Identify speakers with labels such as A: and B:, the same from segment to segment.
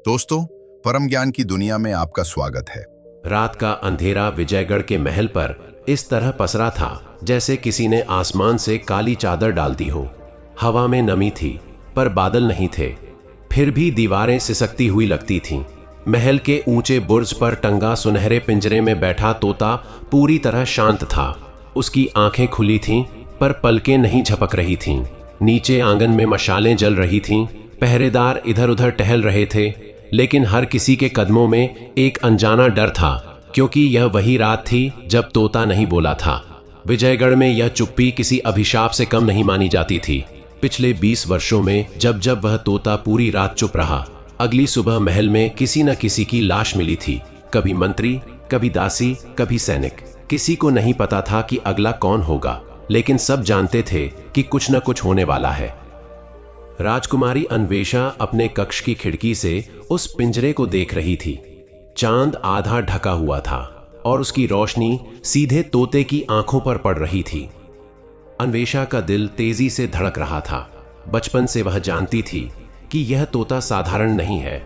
A: दोस्तों, परम ज्ञान की दुनिया में आपका स्वागत है।
B: रात का अंधेरा विजयगढ़ के महल पर इस तरह पसरा था जैसे किसी ने आसमान से काली चादर डाल दी हो। हवा में नमी थी पर बादल नहीं थे। फिर भी दीवारें सिसकती हुई लगती थीं। महल के ऊंचे बुर्ज पर टंगा सुनहरे पिंजरे में बैठा तोता पूरी तरह शांत था। उसकी आंखें खुली थीं पर पलकें नहीं झपक रही थीं। नीचे आंगन में मशालें जल रही थीं। पहरेदार इधर उधर टहल रहे थे, लेकिन हर किसी के कदमों में एक अनजाना डर था, क्योंकि यह वही रात थी जब तोता नहीं बोला था। विजयगढ़ में यह चुप्पी किसी अभिशाप से कम नहीं मानी जाती थी। पिछले 20 वर्षों में जब जब वह तोता पूरी रात चुप रहा, अगली सुबह महल में किसी न किसी की लाश मिली थी। कभी मंत्री, कभी दासी, कभी सैनिक। किसी को नहीं पता था कि अगला कौन होगा, लेकिन सब जानते थे कि कुछ न कुछ होने वाला है। राजकुमारी अन्वेषा अपने कक्ष की खिड़की से उस पिंजरे को देख रही थी। चांद आधा ढका हुआ था और उसकी रोशनी सीधे तोते की आंखों पर पड़ रही थी। अन्वेषा का दिल तेजी से धड़क रहा था। बचपन से वह जानती थी कि यह तोता साधारण नहीं है।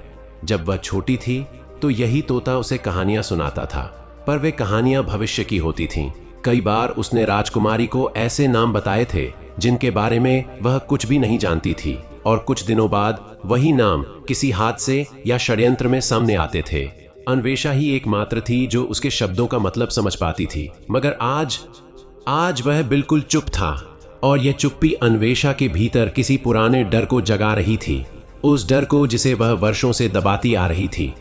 B: जब वह छोटी थी तो यही तोता उसे कहानियां सुनाता था, पर वे कहानियां भविष्य की होती थीं। कई बार उसने राजकुमारी को ऐसे नाम बताए थे जिनके बारे में वह कुछ भी नहीं जानती थी, और कुछ दिनों बाद वही नाम किसी हादसे या षड्यंत्र में सामने आते थे। अन्वेषा ही एकमात्र थी जो उसके शब्दों का मतलब समझ पाती थी, मगर आज वह बिल्कुल चुप था, और यह चुप्पी अन्वेषा के भीतर किसी पुराने डर को जगा रही थी, उस डर को जिसे वह वर्षों से दबाती आ रही थी।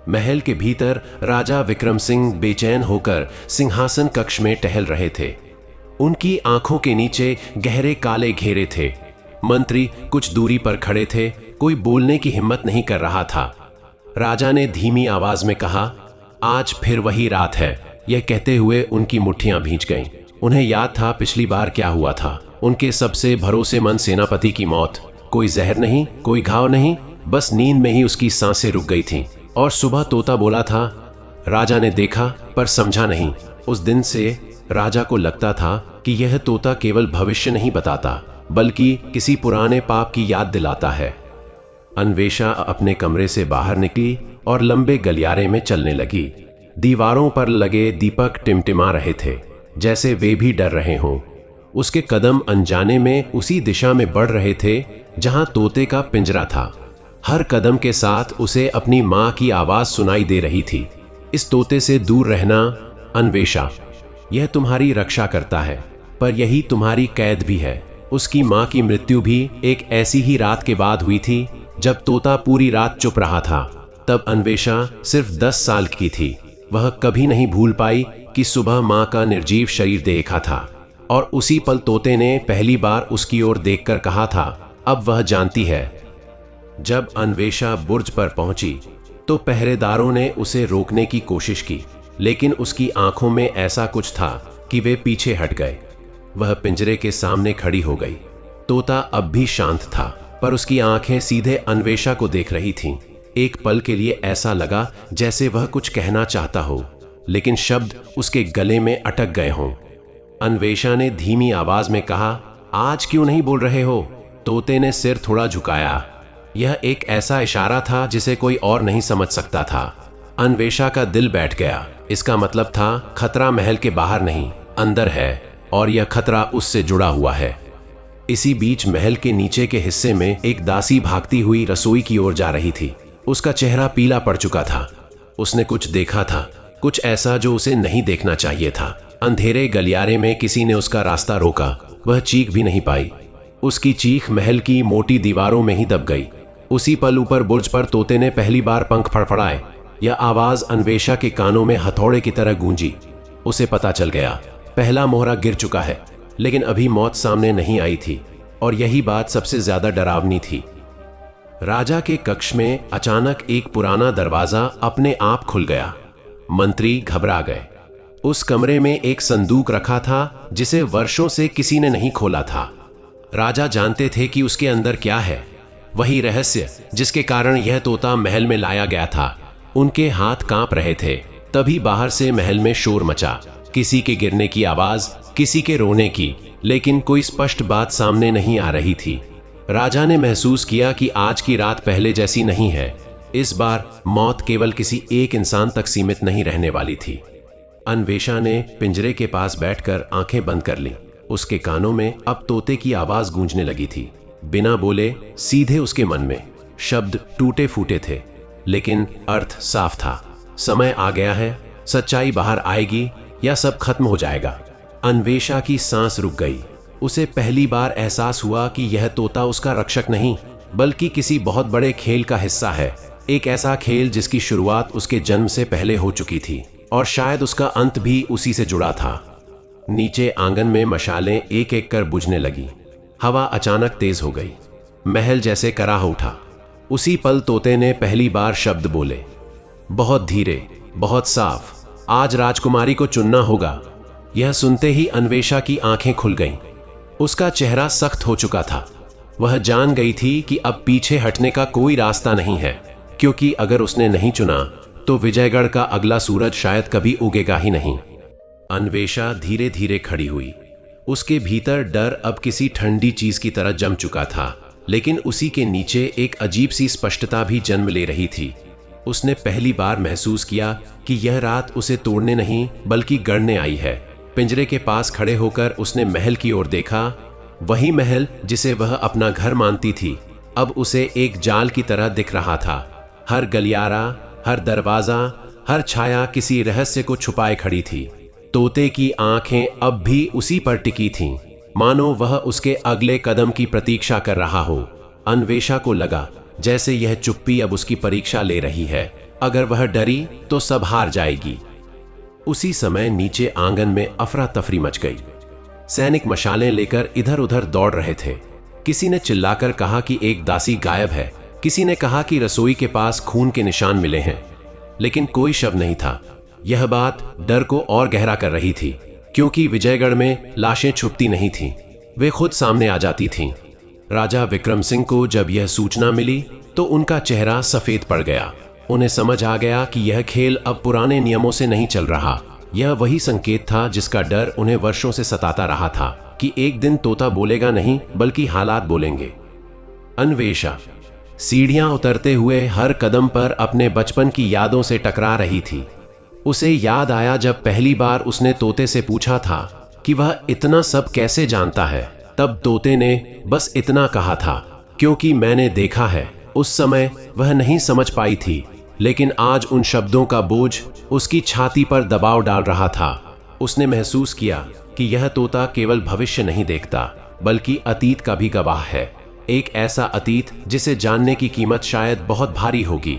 B: महल के भीतर राजा विक्रम सिंह बेचैन होकर सिंहासन कक्ष में टहल रहे थे। उनकी आंखों के नीचे गहरे काले घेरे थे। मंत्री कुछ दूरी पर खड़े थे, कोई बोलने की हिम्मत नहीं कर रहा था। राजा ने धीमी आवाज में कहा, आज फिर वही रात है। यह कहते हुए उनकी मुट्ठियां भींच गईं। उन्हें याद था पिछली बार क्या हुआ था। उनके सबसे भरोसेमंद सेनापति की मौत। कोई जहर नहीं, कोई घाव नहीं, बस नींद में ही उसकी सांसें रुक गई थीं। और सुबह तोता बोला था। राजा ने देखा पर समझा नहीं। उस दिन से राजा को लगता था कि यह तोता केवल भविष्य नहीं बताता, बल्कि किसी पुराने पाप की याद दिलाता है। अन्वेषा अपने कमरे से बाहर निकली और लंबे गलियारे में चलने लगी। दीवारों पर लगे दीपक टिमटिमा रहे थे, जैसे वे भी डर रहे हों। उसके कदम अनजाने में उसी दिशा में बढ़ रहे थे जहां तोते का पिंजरा था। हर कदम के साथ उसे अपनी मां की आवाज सुनाई दे रही थी, इस तोते से दूर रहना अन्वेषा। यह तुम्हारी रक्षा करता है, पर यही तुम्हारी कैद भी है। उसकी मां की मृत्यु भी एक ऐसी ही रात के बाद हुई थी जब तोता पूरी रात चुप रहा था। तब अन्वेषा सिर्फ 10 साल की थी। वह कभी नहीं भूल पाई कि सुबह मां का निर्जीव शरीर देखा था, और उसी पल तोते ने पहली बार उसकी ओर देखकर कहा था, अब वह जानती है। जब अन्वेषा बुर्ज पर पहुंची तो पहरेदारों ने उसे रोकने की कोशिश की, लेकिन उसकी आंखों में ऐसा कुछ था कि वे पीछे हट गए। वह पिंजरे के सामने खड़ी हो गई। तोता अब भी शांत था, पर उसकी आंखें सीधे अन्वेषा को देख रही थीं। एक पल के लिए ऐसा लगा जैसे वह कुछ कहना चाहता हो, लेकिन शब्द उसके गले में अटक गए हों। अन्वेषा ने धीमी आवाज में कहा, आज क्यों नहीं बोल रहे हो? तोते ने सिर थोड़ा झुकाया। यह एक ऐसा इशारा था जिसे कोई और नहीं समझ सकता था। अन्वेषा का दिल बैठ गया। इसका मतलब था खतरा महल के बाहर नहीं, अंदर है, और यह खतरा उससे जुड़ा हुआ है। इसी बीच महल के नीचे के हिस्से में एक दासी भागती हुई रसोई की ओर जा रही थी। उसका चेहरा पीला पड़ चुका था। उसने कुछ देखा था, कुछ ऐसा जो उसे नहीं देखना चाहिए था। अंधेरे गलियारे में किसी ने उसका रास्ता रोका। वह चीख भी नहीं पाई। उसकी चीख महल की मोटी दीवारों में ही दब गई। उसी पल ऊपर बुर्ज पर तोते ने पहली बार पंख फड़फड़ाए। यह आवाज अन्वेषा के कानों में हथौड़े की तरह गूंजी। उसे पता चल गया, पहला मोहरा गिर चुका है, लेकिन अभी मौत सामने नहीं आई थी, और यही बात सबसे ज्यादा डरावनी थी। राजा के कक्ष में अचानक एक पुराना दरवाजा अपने आप खुल गया। मंत्री घबरा गए। उस कमरे में एक संदूक रखा था जिसे वर्षों से किसी ने नहीं खोला था। राजा जानते थे कि उसके अंदर क्या है, वही रहस्य जिसके कारण यह तोता महल में लाया गया था। उनके हाथ कांप रहे थे। तभी बाहर से महल में शोर मचा, किसी के गिरने की आवाज, किसी के रोने की, लेकिन कोई स्पष्ट बात सामने नहीं आ रही थी। राजा ने महसूस किया कि आज की रात पहले जैसी नहीं है। इस बार मौत केवल किसी एक इंसान तक सीमित नहीं रहने वाली थी। अन्वेषा ने पिंजरे के पास बैठकर आंखें बंद कर लीं। उसके कानों में अब तोते की आवाज गूंजने लगी थी। बिना बोले सीधे उसके मन में। शब्द टूटे फूटे थे, लेकिन अर्थ साफ था। समय आ गया है, सच्चाई बाहर आएगी या सब खत्म हो जाएगा। अन्वेषा की सांस रुक गई। उसे पहली बार एहसास हुआ कि यह तोता उसका रक्षक नहीं, बल्कि किसी बहुत बड़े खेल का हिस्सा है। एक ऐसा खेल जिसकी शुरुआत उसके जन्म से पहले हो चुकी थी और शायद उसका अंत भी उसी से जुड़ा था। नीचे आंगन में मशालें एक एक कर बुझने लगी। हवा अचानक तेज हो गई। महल जैसे कराह उठा। उसी पल तोते ने पहली बार शब्द बोले, बहुत धीरे, बहुत साफ। आज राजकुमारी को चुनना होगा। यह सुनते ही अन्वेषा की आंखें खुल गईं। उसका चेहरा सख्त हो चुका था। वह जान गई थी कि अब पीछे हटने का कोई रास्ता नहीं है, क्योंकि अगर उसने नहीं चुना तो विजयगढ़ का अगला सूरज शायद कभी उगेगा ही नहीं। अन्वेषा धीरे धीरे खड़ी हुई। उसके भीतर डर अब किसी ठंडी चीज की तरह जम चुका था, लेकिन उसी के नीचे एक अजीब सी स्पष्टता भी जन्म ले रही थी। उसने पहली बार महसूस किया कि यह रात उसे तोड़ने नहीं बल्कि गढ़ने आई है। पिंजरे के पास खड़े होकर उसने महल की ओर देखा। वही महल जिसे वह अपना घर मानती थी, अब उसे एक जाल की तरह दिख रहा था। हर गलियारा, हर दरवाजा, हर छाया किसी रहस्य को छुपाए खड़ी थी। तोते की आंखें अब भी उसी पर टिकी थीं, मानो वह उसके अगले कदम की प्रतीक्षा कर रहा हो। अन्वेषा को लगा जैसे यह चुप्पी अब उसकी परीक्षा ले रही है। अगर वह डरी तो सब हार जाएगी। उसी समय नीचे आंगन में अफरा तफरी मच गई। सैनिक मशालें लेकर इधर उधर दौड़ रहे थे। किसी ने चिल्लाकर कहा कि एक दासी गायब है। किसी ने कहा कि रसोई के पास खून के निशान मिले हैं, लेकिन कोई शव नहीं था। यह बात डर को और गहरा कर रही थी, क्योंकि विजयगढ़ में लाशें छुपती नहीं थीं, वे खुद सामने आ जाती थीं। राजा विक्रम सिंह को जब यह सूचना मिली तो उनका चेहरा सफेद पड़ गया। उन्हें समझ आ गया कि यह खेल अब पुराने नियमों से नहीं चल रहा। यह वही संकेत था जिसका डर उन्हें वर्षों से सताता रहा था, कि एक दिन तोता बोलेगा नहीं बल्कि हालात बोलेंगे। अन्वेषा सीढ़ियां उतरते हुए हर कदम पर अपने बचपन की यादों से टकरा रही थी। उसे याद आया जब पहली बार उसने तोते से पूछा था कि वह इतना सब कैसे जानता है। तब तोते ने बस इतना कहा था, क्योंकि मैंने देखा है। उस समय वह नहीं समझ पाई थी, लेकिन आज उन शब्दों का बोझ उसकी छाती पर दबाव डाल रहा था। उसने महसूस किया कि यह तोता केवल भविष्य नहीं देखता, बल्कि अतीत का भी गवाह है। एक ऐसा अतीत जिसे जानने की कीमत शायद बहुत भारी होगी।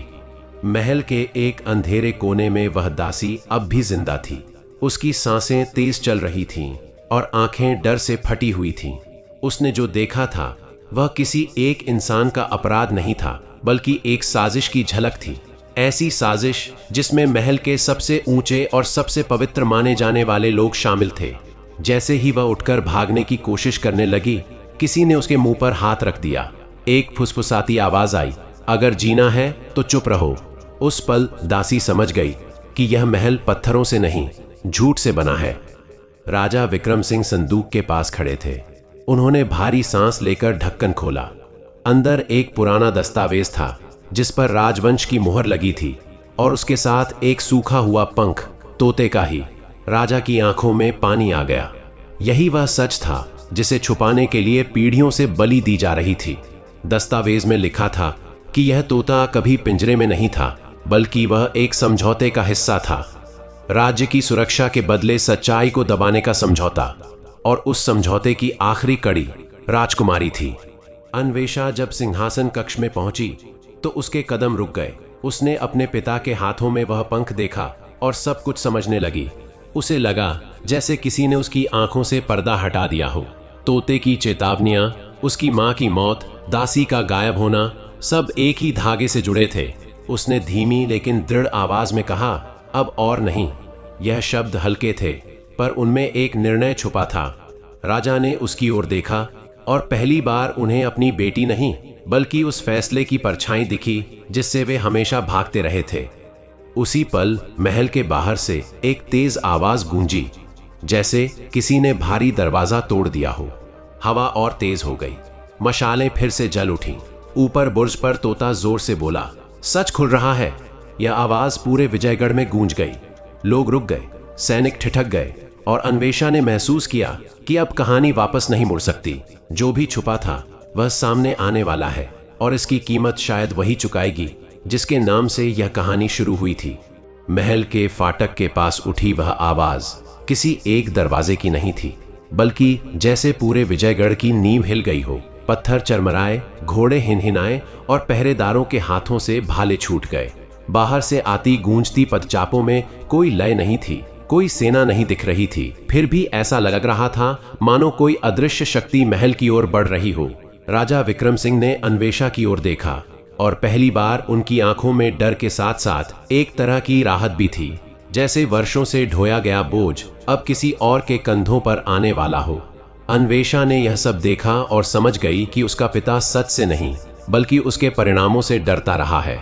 B: महल के एक अंधेरे कोने में वह दासी अब भी जिंदा थी। उसकी सांसें तेज चल रही थीं और आंखें डर से फटी हुई थीं। उसने जो देखा था वह किसी एक इंसान का अपराध नहीं था, बल्कि एक साजिश की झलक थी। ऐसी साजिश जिसमें महल के सबसे ऊंचे और सबसे पवित्र माने जाने वाले लोग शामिल थे। जैसे ही वह उठकर भागने की कोशिश करने लगी, किसी ने उसके मुंह पर हाथ रख दिया। एक फुसफुसाती आवाज आई, अगर जीना है तो चुप रहो। उस पल दासी समझ गई कि यह महल पत्थरों से नहीं, झूठ से बना है। राजा विक्रम सिंह संदूक के पास खड़े थे। उन्होंने भारी सांस लेकर ढक्कन खोला। अंदर एक पुराना दस्तावेज था जिस पर राजवंश की मुहर लगी थी, और उसके साथ एक सूखा हुआ पंख, तोते का ही। राजा की आंखों में पानी आ गया। यही वह सच था जिसे छुपाने के लिए पीढ़ियों से बलि दी जा रही थी। दस्तावेज में लिखा था कि यह तोता कभी पिंजरे में नहीं था, बल्कि वह एक समझौते का हिस्सा था। राज्य की सुरक्षा के बदले सच्चाई को दबाने का समझौता, और उस समझौते की आखिरी कड़ी राजकुमारी थी। अन्वेषा जब सिंहासन कक्ष में पहुंची तो उसके कदम रुक गए। उसने अपने पिता के हाथों में वह पंख देखा और सब कुछ समझने लगी। उसे लगा जैसे किसी ने उसकी आंखों से पर्दा हटा दिया हो। तोते की चेतावनियां, उसकी मां की मौत, दासी का गायब होना, सब एक ही धागे से जुड़े थे। उसने धीमी लेकिन दृढ़ आवाज में कहा, अब और नहीं। यह शब्द हल्के थे, पर उनमें एक निर्णय छुपा था। राजा ने उसकी ओर देखा और पहली बार उन्हें अपनी बेटी नहीं, बल्कि उस फैसले की परछाई दिखी जिससे वे हमेशा भागते रहे थे। उसी पल महल के बाहर से एक तेज आवाज गूंजी, जैसे किसी ने भारी दरवाजा तोड़ दिया हो। हवा और तेज हो गई। मशालें फिर से जल उठीं। ऊपर बुर्ज पर तोता जोर से बोला, सच खुल रहा है। यह आवाज पूरे विजयगढ़ में गूंज गई। लोग रुक गए, सैनिक ठिठक गए और अन्वेषा ने महसूस किया कि अब कहानी वापस नहीं मुड़ सकती। जो भी छुपा था वह सामने आने वाला है और इसकी कीमत शायद वही चुकाएगी जिसके नाम से यह कहानी शुरू हुई थी। महल के फाटक के पास उठी वह आवाज किसी एक दरवाजे की नहीं थी, बल्कि जैसे पूरे विजयगढ़ की नींव हिल गई हो। पत्थर चरमराए, घोड़े हिनहिनाए और पहरेदारों के हाथों से भाले छूट गए। बाहर से आती गूंजती पदचापों में कोई लय नहीं थी, कोई सेना नहीं दिख रही थी। फिर भी ऐसा लग रहा था मानो कोई अदृश्य शक्ति महल की ओर बढ़ रही हो। राजा विक्रम सिंह ने अन्वेषा की ओर देखा और पहली बार उनकी आंखों में डर के साथ साथ एक तरह की राहत भी थी, जैसे वर्षों से ढोया गया बोझ अब किसी और के कंधों पर आने वाला हो। अन्वेषा ने यह सब देखा और समझ गई कि उसका पिता सच से नहीं बल्कि उसके परिणामों से डरता रहा है।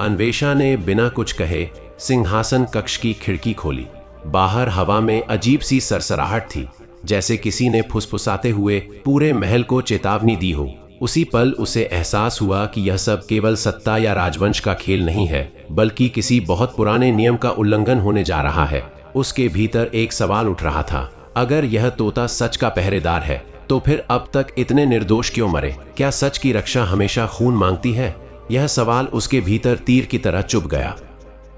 B: अन्वेषा ने बिना कुछ कहे सिंहासन कक्ष की खिड़की खोली। बाहर हवा में अजीब सी सरसराहट थी, जैसे किसी ने फुसफुसाते हुए पूरे महल को चेतावनी दी हो। उसी पल उसे एहसास हुआ कि यह सब केवल सत्ता या राजवंश का खेल नहीं है, बल्कि किसी बहुत पुराने नियम का उल्लंघन होने जा रहा है। उसके भीतर एक सवाल उठ रहा था, अगर यह तोता सच का पहरेदार है तो फिर अब तक इतने निर्दोष क्यों मरे? क्या सच की रक्षा हमेशा खून मांगती है? यह सवाल उसके भीतर तीर की तरह चुभ गया।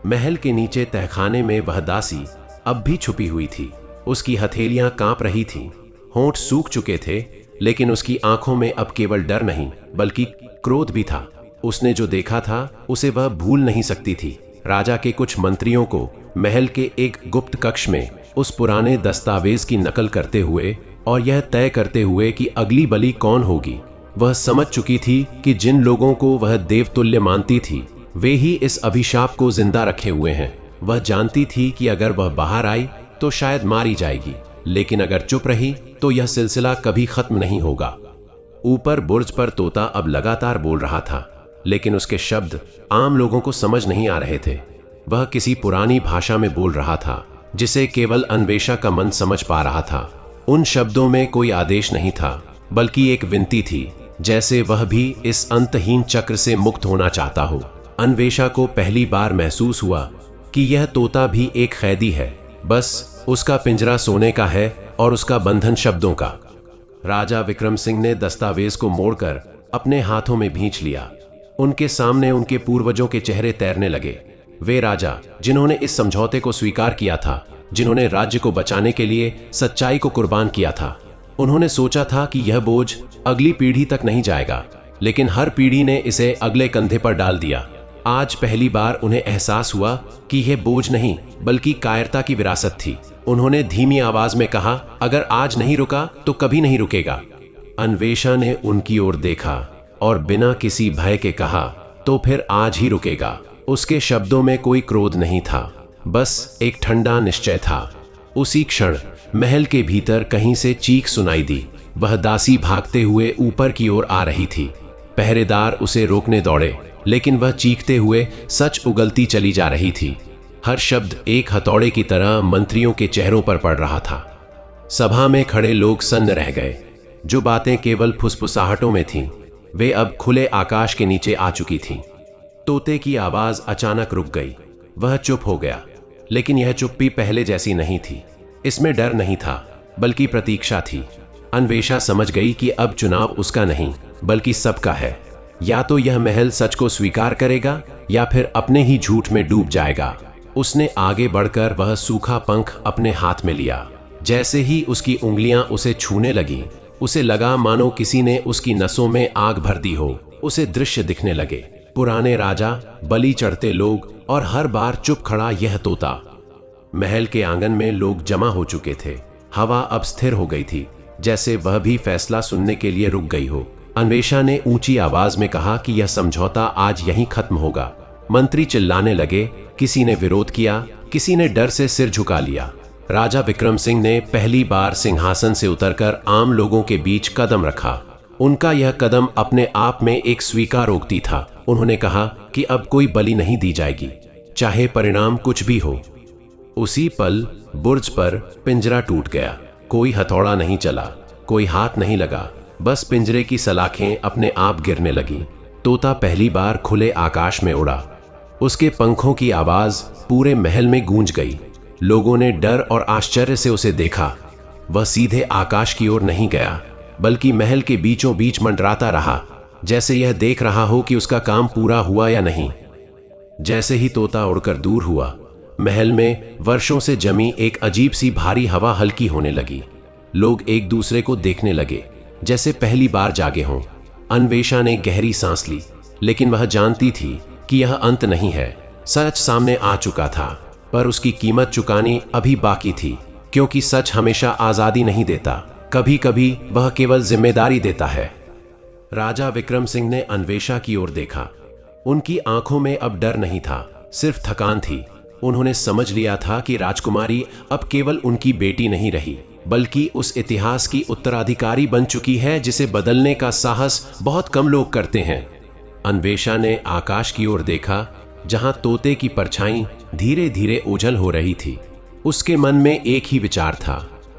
B: महल के नीचे तहखाने में वह दासी अब भी छुपी हुई थी। उसकी हथेलियां कांप रही थीं, होंठ सूख चुके थे, लेकिन उसकी आंखों में अब केवल डर नहीं बल्कि क्रोध भी था। उसने जो देखा था उसे वह भूल नहीं सकती थी। राजा के कुछ मंत्रियों को महल के एक गुप्त कक्ष में उस पुराने दस्तावेज की नकल करते हुए और यह तय करते हुए कि अगली बलि कौन होगी। वह समझ चुकी थी कि जिन लोगों को वह देवतुल्य मानती थी वे ही इस अभिशाप को जिंदा रखे हुए हैं। वह जानती थी कि अगर वह बाहर आई तो शायद मारी जाएगी, लेकिन अगर चुप रही तो यह सिलसिला कभी खत्म नहीं होगा। ऊपर बुर्ज पर तोता अब लगातार बोल रहा था, लेकिन उसके शब्द आम लोगों को समझ नहीं आ रहे थे। वह किसी पुरानी भाषा में बोल रहा था जिसे केवल अन्वेषा का मन समझ पा रहा था। उन शब्दों में कोई आदेश नहीं था, बल्कि एक विनती थी, जैसे वह भी इस अंतहीन चक्र से मुक्त होना चाहता हो। अन्वेषा को पहली बार महसूस हुआ कि यह तोता भी एक कैदी है, बस उसका पिंजरा सोने का है और उसका बंधन शब्दों का। राजा विक्रम सिंह ने दस्तावेज को मोड़कर अपने हाथों में भींच लिया। उनके सामने उनके पूर्वजों के चेहरे तैरने लगे। वे राजा जिन्होंने इस समझौते को स्वीकार किया था, जिन्होंने राज्य को बचाने के लिए सच्चाई को कुर्बान किया था। उन्होंने सोचा था कि यह बोझ अगली पीढ़ी तक नहीं जाएगा, लेकिन हर पीढ़ी ने इसे अगले कंधे पर डाल दिया। आज पहली बार उन्हें एहसास हुआ कि यह बोझ नहीं बल्कि कायरता की विरासत थी। उन्होंने धीमी आवाज में कहा, अगर आज नहीं रुका तो कभी नहीं रुकेगा। अन्वेषा ने उनकी ओर देखा और बिना किसी भय के कहा, तो फिर आज ही रुकेगा। उसके शब्दों में कोई क्रोध नहीं था, बस एक ठंडा निश्चय था। उसी क्षण महल के भीतर कहीं से चीख सुनाई दी। वह दासी भागते हुए ऊपर की ओर आ रही थी। पहरेदार उसे रोकने दौड़े, लेकिन वह चीखते हुए सच उगलती चली जा रही थी। हर शब्द एक हथौड़े की तरह मंत्रियों के चेहरों पर पड़ रहा था। सभा में खड़े लोग सन्न रह गए। जो बातें केवल फुसफुसाहटों में थीं, वे अब खुले आकाश के नीचे आ चुकी थीं। तोते की आवाज अचानक रुक गई। वह चुप हो गया, लेकिन यह चुप्पी पहले जैसी नहीं थी। इसमें डर नहीं था, बल्कि प्रतीक्षा थी। अन्वेषा समझ गई कि अब चुनाव उसका नहीं बल्कि सबका है। या तो यह महल सच को स्वीकार करेगा या फिर अपने ही झूठ में डूब जाएगा। उसने आगे बढ़कर वह सूखा पंख अपने हाथ में लिया। जैसे ही उसकी उंगलियां उसे छूने लगीं, उसे लगा मानो किसी ने उसकी नसों में आग भर दी हो। उसे दृश्य दिखने लगे, पुराने राजा, बलि चढ़ते लोग और हर बार चुप खड़ा यह तोता। महल के आंगन में लोग जमा हो चुके थे। हवा अब स्थिर हो गई थी, जैसे वह भी फैसला सुनने के लिए रुक गई हो। अन्वेषा ने ऊंची आवाज में कहा कि यह समझौता आज यहीं खत्म होगा। मंत्री चिल्लाने लगे, किसी ने विरोध किया, किसी ने डर से सिर झुका लिया। राजा विक्रम सिंह ने पहली बार सिंहासन से उतरकर आम लोगों के बीच कदम रखा। उनका यह कदम अपने आप में एक स्वीकारोक्ति था। उन्होंने कहा कि अब कोई बलि नहीं दी जाएगी, चाहे परिणाम कुछ भी हो। उसी पल बुर्ज पर पिंजरा टूट गया। कोई हथौड़ा नहीं चला, कोई हाथ नहीं लगा, बस पिंजरे की सलाखें अपने आप गिरने लगी। तोता पहली बार खुले आकाश में उड़ा। उसके पंखों की आवाज पूरे महल में गूंज गई। लोगों ने डर और आश्चर्य से उसे देखा। वह सीधे आकाश की ओर नहीं गया, बल्कि महल के बीचों बीच मंडराता रहा, जैसे यह देख रहा हो कि उसका काम पूरा हुआ या नहीं। जैसे ही तोता उड़कर दूर हुआ, महल में वर्षों से जमी एक अजीब सी भारी हवा हल्की होने लगी। लोग एक दूसरे को देखने लगे, जैसे पहली बार जागे हों। अन्वेषा ने गहरी सांस ली, लेकिन वह जानती थी कि यह अंत नहीं है। सच सामने आ चुका था, पर उसकी कीमत चुकानी अभी बाकी थी, क्योंकि सच हमेशा आजादी नहीं देता, कभी कभी वह केवल जिम्मेदारी देता है। राजा विक्रम सिंह ने अन्वेषा की ओर देखा। उनकी आंखों में अब डर नहीं था, सिर्फ थकान थी। उन्होंने समझ लिया था कि राजकुमारी अब केवल उनकी बेटी नहीं रही, बल्कि उस इतिहास की उत्तराधिकारी बन चुकी है जिसे बदलने का साहस बहुत कम लोग करते हैं। अन्वेषा ने आकाश की ओर देखा, जहां तोते की परछाई धीरे धीरे ओझल हो रही थी। उसके मन में एक ही विचार था,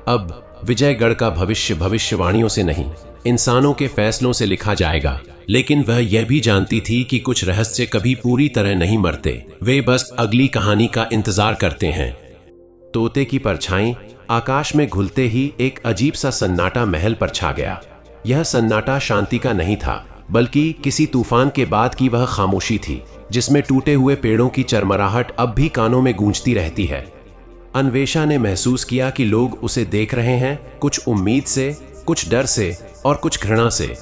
B: अब विजयगढ़ का भविष्य भविष्यवाणियों से नहीं, इंसानों के फैसलों से लिखा जाएगा। लेकिन वह यह भी जानती थी कि कुछ रहस्य कभी पूरी तरह नहीं मरते, वे बस अगली कहानी का इंतजार करते हैं। तोते की परछाई आकाश में घुलते ही एक अजीब सा सन्नाटा महल पर छा गया। यह सन्नाटा शांति का नहीं था, बल्कि किसी तूफान के बाद की वह खामोशी थी, जिसमें टूटे हुए पेड़ों की चरमराहट अब भी कानों में गूंजती रहती है। अन्वेषा ने महसूस किया कि लोग उसे देख रहे हैं, कुछ उम्मीद से, कुछ डर से और कुछ घृणा से।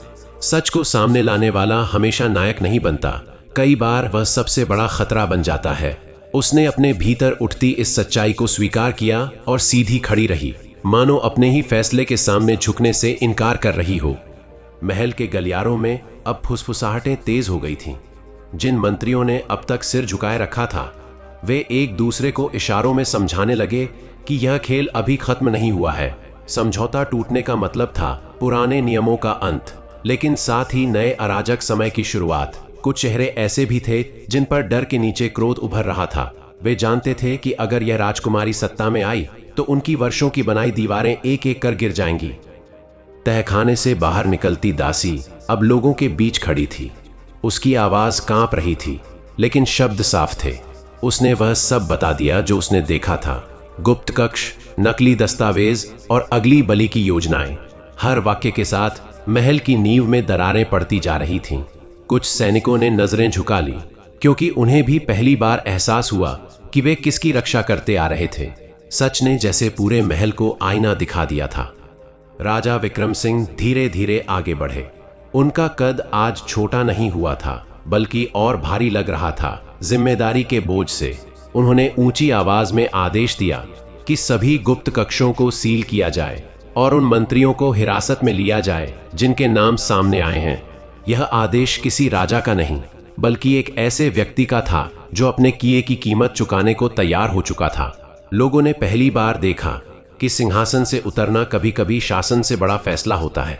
B: सच को सामने लाने वाला हमेशा नायक नहीं बनता, कई बार वह सबसे बड़ा खतरा बन जाता है। उसने अपने भीतर उठती इस सच्चाई को स्वीकार किया और सीधी खड़ी रही, मानो अपने ही फैसले के सामने झुकने से इनकार कर रही हो। महल के गलियारों में अब फुसफुसाहटें तेज हो गई थीं। जिन मंत्रियों ने अब तक सिर झुकाए रखा था, वे एक दूसरे को इशारों में समझाने लगे कि यह खेल अभी खत्म नहीं हुआ है। समझौता टूटने का मतलब था पुराने नियमों का अंत, लेकिन साथ ही नए अराजक समय की शुरुआत। कुछ चेहरे ऐसे भी थे जिन पर डर के नीचे क्रोध उभर रहा था। वे जानते थे कि अगर यह राजकुमारी सत्ता में आई तो उनकी वर्षों की बनाई दीवारें एक एक कर गिर जाएंगी। तहखाने से बाहर निकलती दासी अब लोगों के बीच खड़ी थी। उसकी आवाज कांप रही थी, लेकिन शब्द साफ थे। उसने वह सब बता दिया जो उसने देखा था, गुप्त कक्ष, नकली दस्तावेज और अगली बलि की योजनाएं। हर वाक्य के साथ महल की नींव में दरारें पड़ती जा रही थीं। कुछ सैनिकों ने नजरें झुका ली, क्योंकि उन्हें भी पहली बार एहसास हुआ कि वे किसकी रक्षा करते आ रहे थे। सच ने जैसे पूरे महल को आईना दिखा दिया था। राजा विक्रम सिंह धीरे धीरे आगे बढ़े। उनका कद आज छोटा नहीं हुआ था, बल्कि और भारी लग रहा था, जिम्मेदारी के बोझ से। उन्होंने ऊंची आवाज में आदेश दिया कि सभी गुप्त कक्षों को सील किया जाए और उन मंत्रियों को हिरासत में लिया जाए जिनके नाम सामने आए हैं। यह आदेश किसी राजा का नहीं, बल्कि एक ऐसे व्यक्ति का था जो अपने किए की कीमत चुकाने को तैयार हो चुका था। लोगों ने पहली बार देखा कि सिंहासन से उतरना कभी कभी शासन से बड़ा फैसला होता है।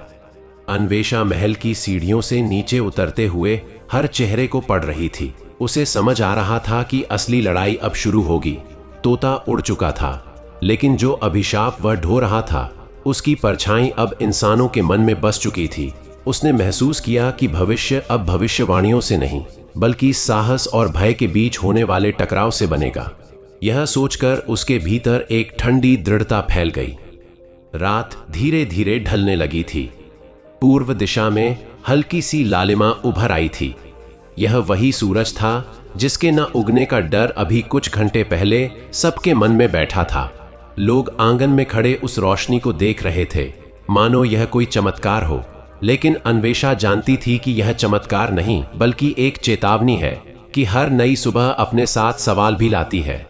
B: अन्वेषा महल की सीढ़ियों से नीचे उतरते हुए हर चेहरे को पढ़ रही थी। उसे समझ आ रहा था कि असली लड़ाई अब शुरू होगी। तोता उड़ चुका था, लेकिन जो अभिशाप वह ढो रहा था, उसकी परछाई अब इंसानों के मन में बस चुकी थी। उसने महसूस किया कि भविष्य अब भविष्यवाणियों से नहीं, बल्कि साहस और भय के बीच होने वाले टकराव से बनेगा। यह सोचकर उसके भीतर एक ठंडी दृढ़ता फैल गई। रात धीरे धीरे ढलने लगी थी। पूर्व दिशा में हल्की सी लालिमा उभर आई थी। यह वही सूरज था जिसके न उगने का डर अभी कुछ घंटे पहले सबके मन में बैठा था। लोग आंगन में खड़े उस रोशनी को देख रहे थे, मानो यह कोई चमत्कार हो। लेकिन अन्वेषा जानती थी कि यह चमत्कार नहीं, बल्कि एक चेतावनी है कि हर नई सुबह अपने साथ सवाल भी लाती है।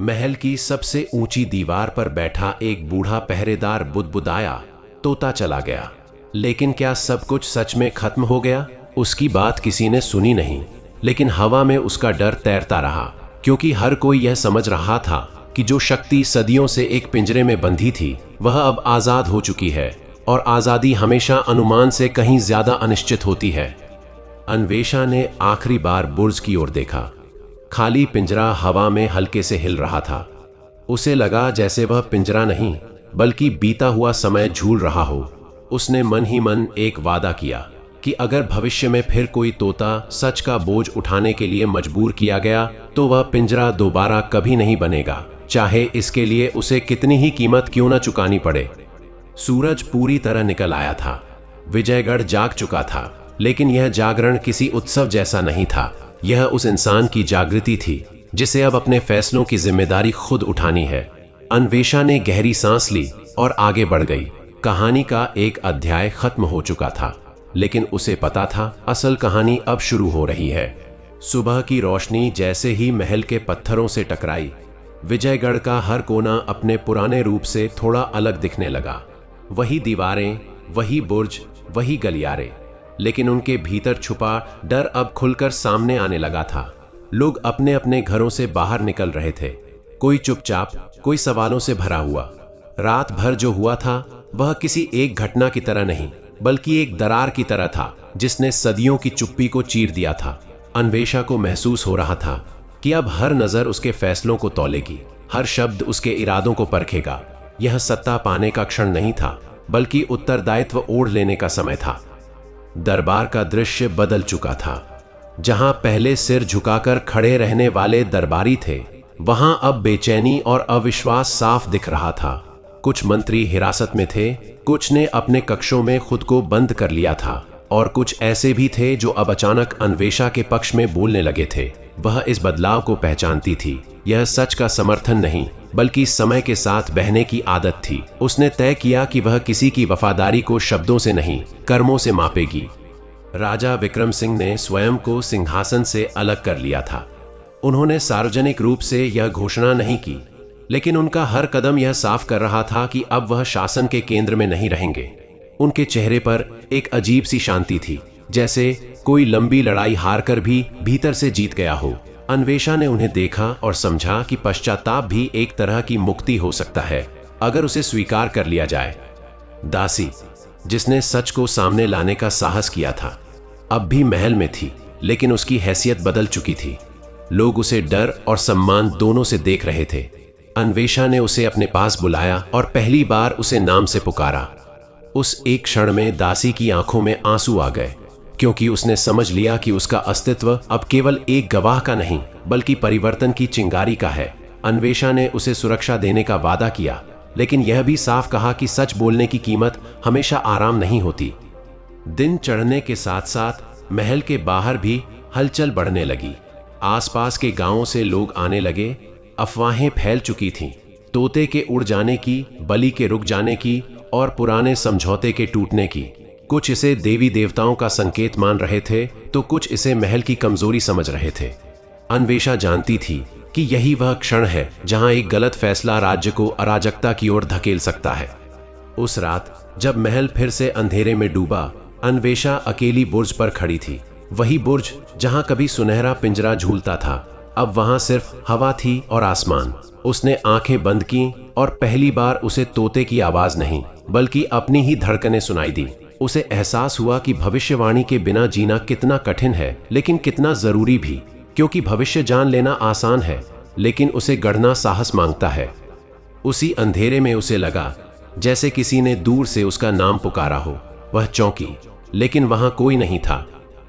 B: महल की सबसे ऊंची दीवार पर बैठा एक बूढ़ा पहरेदार बुदबुदाया, तोता चला गया। लेकिन क्या सब कुछ सच में खत्म हो गया? उसकी बात किसी ने सुनी नहीं, लेकिन हवा में उसका डर तैरता रहा, क्योंकि हर कोई यह समझ रहा था कि जो शक्ति सदियों से एक पिंजरे में बंधी थी, वह अब आजाद हो चुकी है, और आजादी हमेशा अनुमान से कहीं ज्यादा अनिश्चित होती है। अन्वेषा ने आखिरी बार बुर्ज की ओर देखा। खाली पिंजरा हवा में हल्के से हिल रहा था। उसे लगा जैसे वह पिंजरा नहीं, बल्कि बीता हुआ समय झूल रहा हो। उसने मन ही मन एक वादा किया कि अगर भविष्य में फिर कोई तोता सच का बोझ उठाने के लिए मजबूर किया गया तो वह पिंजरा दोबारा कभी नहीं बनेगा, चाहे इसके लिए उसे कितनी ही कीमत क्यों न चुकानी पड़े। सूरज पूरी तरह निकल आया था। विजयगढ़ जाग चुका था, लेकिन यह जागरण किसी उत्सव जैसा नहीं था। यह उस इंसान की जागृति थी जिसे अब अपने फैसलों की जिम्मेदारी खुद उठानी है। अन्वेषा ने गहरी सांस ली और आगे बढ़ गई। कहानी का एक अध्याय खत्म हो चुका था, लेकिन उसे पता था असल कहानी अब शुरू हो रही है। सुबह की रोशनी जैसे ही महल के पत्थरों से टकराई, विजयगढ़ का हर कोना अपने पुराने रूप से थोड़ा अलग दिखने लगा। वही दीवारें, वही बुर्ज, वही गलियारे, लेकिन उनके भीतर छुपा डर अब खुलकर सामने आने लगा था। लोग अपने अपने घरों से बाहर निकल रहे थे, कोई चुपचाप, कोई सवालों से भरा हुआ। रात भर जो हुआ था वह किसी एक घटना की तरह नहीं, बल्कि एक दरार की तरह था जिसने सदियों की चुप्पी को चीर दिया था। अन्वेषा को महसूस हो रहा था कि अब हर नजर उसके फैसलों को तौलेगी, हर शब्द उसके इरादों को परखेगा। यह सत्ता पाने का क्षण नहीं था, बल्कि उत्तरदायित्व ओढ़ लेने का समय था। दरबार का दृश्य बदल चुका था। जहां पहले सिर झुकाकर खड़े रहने वाले दरबारी थे, वहां अब बेचैनी और अविश्वास साफ दिख रहा था। कुछ मंत्री हिरासत में थे, कुछ ने अपने कक्षों में खुद को बंद कर लिया था, और कुछ ऐसे भी थे जो अब अचानक अन्वेषा के पक्ष में बोलने लगे थे। वह इस बदलाव को पहचानती थी। यह सच का समर्थन नहीं, बल्कि समय के साथ बहने की आदत थी। उसने तय किया कि वह किसी की वफादारी को शब्दों से नहीं, कर्मों से मापेगी। राजा विक्रम सिंह ने स्वयं को सिंहासन से अलग कर लिया था। उन्होंने सार्वजनिक रूप से यह घोषणा नहीं की, लेकिन उनका हर कदम यह साफ कर रहा था कि अब वह शासन के केंद्र में नहीं रहेंगे। उनके चेहरे पर एक अजीब सी शांति थी, जैसे कोई लंबी लड़ाई हारकर भी भीतर से जीत गया हो। अन्वेषा ने उन्हें देखा और समझा कि पश्चाताप भी एक तरह की मुक्ति हो सकता है, अगर उसे स्वीकार कर लिया जाए। दासी, जिसने सच को सामने लाने का साहस किया था, अब भी महल में थी, लेकिन उसकी हैसियत बदल चुकी थी। लोग उसे डर और सम्मान दोनों से देख रहे थे। अन्वेषा ने उसे अपने पास बुलाया और पहली बार उसे नाम से पुकारा। उस एक क्षण में दासी की आंखों में आंसू आ गए, क्योंकि उसने समझ लिया कि उसका अस्तित्व अब केवल एक गवाह का नहीं, बल्कि परिवर्तन की चिंगारी का है। अन्वेषा ने उसे सुरक्षा देने का वादा किया, लेकिन यह भी साफ कहा कि सच बोलने की कीमत हमेशा आराम नहीं होती। दिन चढ़ने के साथ साथ महल के बाहर भी हलचल बढ़ने लगी। आसपास के गांवों से लोग आने लगे। अफवाहें फैल चुकी थीं, तोते के उड़ जाने की, बलि के रुक जाने की और पुराने समझौते के टूटने की। कुछ इसे देवी देवताओं का संकेत मान रहे थे, तो कुछ इसे महल की कमजोरी समझ रहे थे। अन्वेषा जानती थी कि यही वह क्षण है जहां एक गलत फैसला राज्य को अराजकता की ओर धकेल सकता है। उस रात जब महल फिर से अंधेरे में डूबा, अन्वेषा अकेली बुर्ज पर खड़ी थी। वही बुर्ज जहां कभी सुनहरा पिंजरा झूलता था, अब वहां सिर्फ हवा थी और आसमान। उसने आंखें बंद की और पहली बार उसे तोते की आवाज नहीं, बल्कि अपनी ही धड़कनें सुनाई दी। उसे एहसास हुआ कि भविष्यवाणी के बिना जीना कितना कठिन है, लेकिन कितना जरूरी भी, क्योंकि भविष्य जान लेना आसान है, लेकिन उसे गढ़ना साहस मांगता है। उसी अंधेरे में उसे लगा जैसे किसी ने दूर से उसका नाम पुकारा हो। वह चौंकी, लेकिन वहां कोई नहीं था।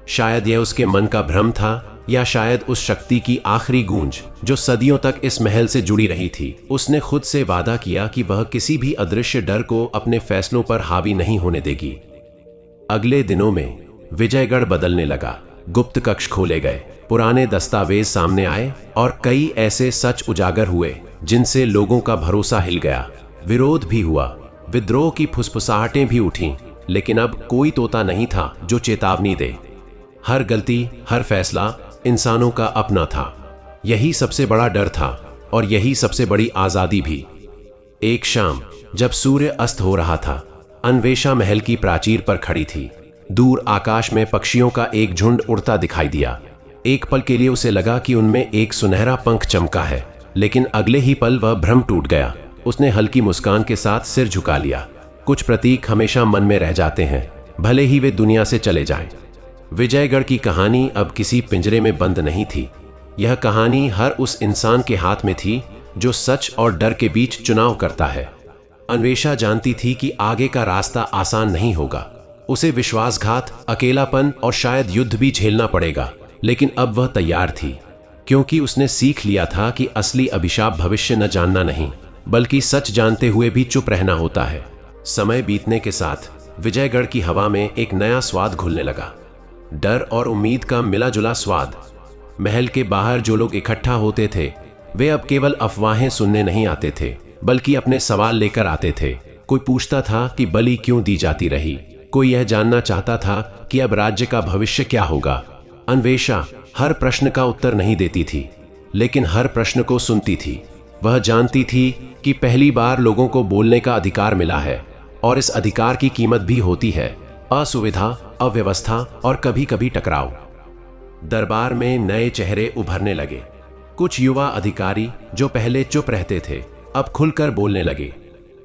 B: शायद यह उसके मन का भ्रम था, या शायद उस शक्ति की आखिरी गूंज जो सदियों तक इस महल से जुड़ी रही थी। उसने खुद से वादा किया कि वह किसी भी अदृश्य डर को अपने फैसलों पर हावी नहीं होने देगी। अगले दिनों में विजयगढ़ बदलने लगा। गुप्त कक्ष खोले गए, पुराने दस्तावेज सामने आए और कई ऐसे सच उजागर हुए जिनसे लोगों का भरोसा हिल गया। विरोध भी हुआ, विद्रोह की फुसफुसाहटें भी उठीं, लेकिन अब कोई तोता नहीं था जो चेतावनी दे। हर गलती, हर फैसला इंसानों का अपना था। यही सबसे बड़ा डर था और यही सबसे बड़ी आजादी भी। एक शाम जब सूर्य अस्त हो रहा था, अन्वेषा महल की प्राचीर पर खड़ी थी। दूर आकाश में पक्षियों का एक झुंड उड़ता दिखाई दिया। एक पल के लिए उसे लगा कि उनमें एक सुनहरा पंख चमका है, लेकिन अगले ही पल वह भ्रम टूट गया। उसने हल्की मुस्कान के साथ सिर झुका लिया। कुछ प्रतीक हमेशा मन में रह जाते हैं, भले ही वे दुनिया से चले जाएं। विजयगढ़ की कहानी अब किसी पिंजरे में बंद नहीं थी। यह कहानी हर उस इंसान के हाथ में थी जो सच और डर के बीच चुनाव करता है। अन्वेषा जानती थी कि आगे का रास्ता आसान नहीं होगा, उसे विश्वासघात, अकेलापन और शायद युद्ध भी झेलना पड़ेगा, लेकिन अब वह तैयार थी, क्योंकि उसने सीख लिया था कि असली अभिशाप भविष्य न जानना नहीं, बल्कि सच जानते हुए भी चुप रहना होता है। समय बीतने के साथ विजयगढ़ की हवा में एक नया स्वाद घुलने लगा, डर और उम्मीद का मिला जुला स्वाद। महल के बाहर जो लोग इकट्ठा होते थे, वे अब केवल अफवाहें सुनने नहीं आते थे, बल्कि अपने सवाल लेकर आते थे। कोई पूछता था कि बलि क्यों दी जाती रही, कोई यह जानना चाहता था कि अब राज्य का भविष्य क्या होगा। अन्वेषा हर प्रश्न का उत्तर नहीं देती थी, लेकिन हर प्रश्न को सुनती थी। वह जानती थी कि पहली बार लोगों को बोलने का अधिकार मिला है, और इस अधिकार की कीमत भी होती है असुविधा, अव्यवस्था और कभी कभी टकराव। दरबार में नए चेहरे उभरने लगे। कुछ युवा अधिकारी जो पहले चुप रहते थे, अब खुलकर बोलने लगे।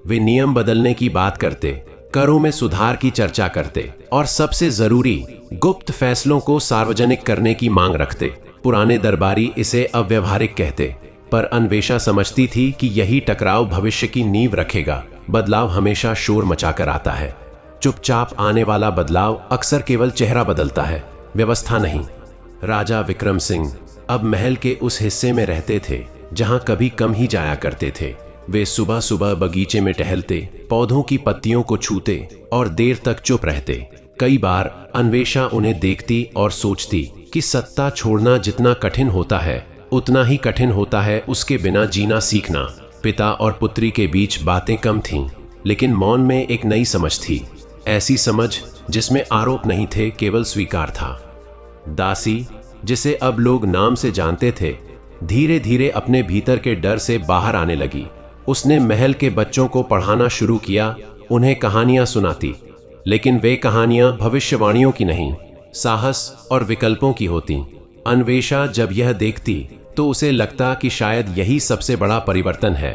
B: वे नियम बदलने की बात करते, करों में सुधार की चर्चा करते और सबसे जरूरी गुप्त फैसलों को सार्वजनिक करने की मांग रखते। पुराने दरबारी इसे अव्यवहारिक कहते, पर अन्वेषा समझती थी कि यही टकराव भविष्य की नींव रखेगा। बदलाव हमेशा शोर मचाकर आता है। चुपचाप आने वाला बदलाव अक्सर केवल चेहरा बदलता है, व्यवस्था नहीं। राजा विक्रम सिंह अब महल के उस हिस्से में रहते थे जहां कभी कम ही जाया करते थे। वे सुबह सुबह बगीचे में टहलते, पौधों की पत्तियों को छूते और देर तक चुप रहते। कई बार अन्वेषा उन्हें देखती और सोचती कि सत्ता छोड़ना जितना कठिन होता है, उतना ही कठिन होता है उसके बिना जीना सीखना। पिता और पुत्री के बीच बातें कम थीं, लेकिन मौन में एक नई समझ थी, ऐसी समझ जिसमें आरोप नहीं थे, केवल स्वीकार था। दासी, जिसे अब लोग नाम से जानते थे, धीरे धीरे अपने भीतर के डर से बाहर आने लगी। उसने महल के बच्चों को पढ़ाना शुरू किया, उन्हें कहानियां सुनाती, लेकिन वे कहानियां भविष्यवाणियों की नहीं, साहस और विकल्पों की होती। अन्वेषा जब यह देखती तो उसे लगता कि शायद यही सबसे बड़ा परिवर्तन है।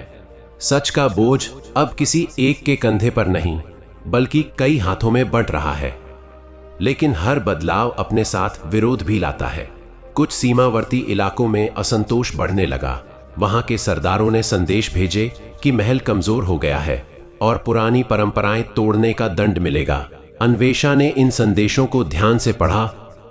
B: सच का बोझ अब किसी एक के कंधे पर नहीं, बल्कि कई हाथों में बढ़ रहा है। लेकिन हर बदलाव अपने साथ विरोध भी लाता है। कुछ सीमावर्ती इलाकों में असंतोष बढ़ने लगा। वहां के सरदारों ने संदेश भेजे कि महल कमजोर हो गया है और पुरानी परंपराएं तोड़ने का दंड मिलेगा। अन्वेषा ने इन संदेशों को ध्यान से पढ़ा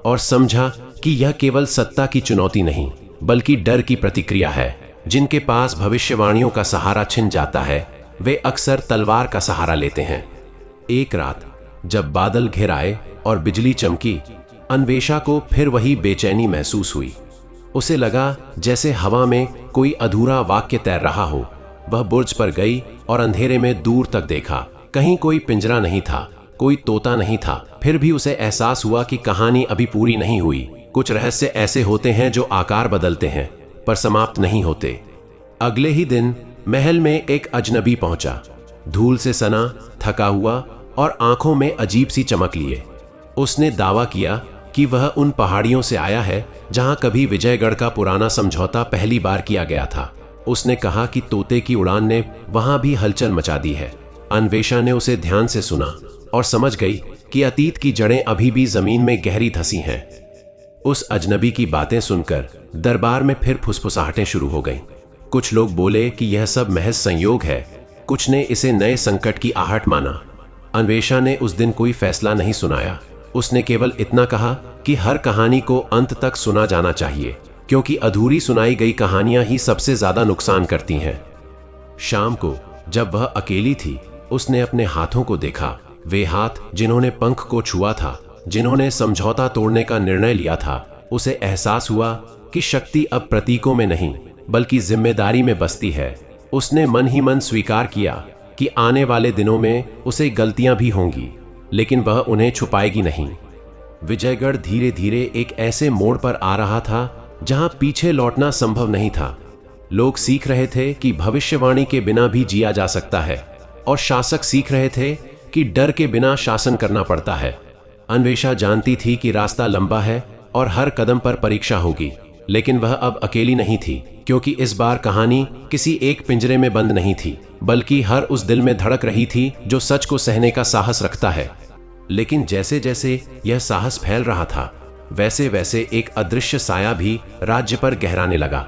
B: और समझा कि यह केवल सत्ता की चुनौती नहीं, बल्कि डर की प्रतिक्रिया है। जिनके पास भविष्यवाणियों का सहारा छिन जाता है, वे अक्सर तलवार का सहारा लेते हैं। एक रात जब बादल घिर आए और बिजली चमकी, अन्वेषा को फिर वही बेचैनी महसूस हुई। उसे लगा जैसे हवा में कोई अधूरा वाक्य तैर रहा हो। वह बुर्ज पर गई और अंधेरे में दूर तक देखा। कहीं कोई पिंजरा नहीं था, कोई तोता नहीं था। फिर भी उसे एहसास हुआ कि कहानी अभी पूरी नहीं हुई। कुछ रहस्य ऐसे होते हैं जो आकार बदलते हैं पर समाप्त नहीं होते। अगले ही दिन महल में एक अजनबी पहुंचा, धूल से सना, थका हुआ और आंखों में अजीब सी चमक लिए। उसने दावा किया कि वह उन पहाड़ियों से आया है जहां कभी विजयगढ़ का पुराना समझौता पहली बार किया गया था। उसने कहा कि तोते की उड़ान ने वहां भी हलचल मचा दी है। अन्वेषा ने उसे ध्यान से सुना और समझ गई कि अतीत की जड़ें अभी भी जमीन में गहरी धसी हैं। उस अजनबी की बातें सुनकर दरबार में फिर फुसफुसाहटें शुरू हो गईं। कुछ लोग बोले कि यह सब महज संयोग है, कुछ ने इसे नए संकट की आहट माना। अन्वेषा ने उस दिन कोई फैसला नहीं सुनाया। उसने केवल इतना कहा कि हर कहानी को अंत तक सुना जाना चाहिए, क्योंकि अधूरी सुनाई गई कहानियां ही सबसे ज्यादा नुकसान करती हैं। शाम को जब वह अकेली थी, उसने अपने हाथों को देखा। वे हाथ जिन्होंने पंख को छुआ था, जिन्होंने समझौता तोड़ने का निर्णय लिया था। उसे एहसास हुआ कि शक्ति अब प्रतीकों में नहीं, बल्कि जिम्मेदारी में बसती है। उसने मन ही मन स्वीकार किया कि आने वाले दिनों में उसे गलतियां भी होंगी, लेकिन वह उन्हें छुपाएगी नहीं। विजयगढ़ धीरे धीरे एक ऐसे मोड़ पर आ रहा था जहां पीछे लौटना संभव नहीं था। लोग सीख रहे थे कि भविष्यवाणी के बिना भी जिया जा सकता है, और शासक सीख रहे थे कि डर के बिना शासन करना पड़ता है। अन्वेषा जानती थी कि रास्ता लंबा है और हर कदम पर परीक्षा होगी, लेकिन वह अब अकेली नहीं थी, क्योंकि इस बार कहानी किसी एक पिंजरे में बंद नहीं थी, बल्कि हर उस दिल में धड़क रही थी जो सच को सहने का साहस रखता है। लेकिन जैसे जैसे यह साहस फैल रहा था, वैसे वैसे एक अदृश्य साया भी राज्य पर गहराने लगा।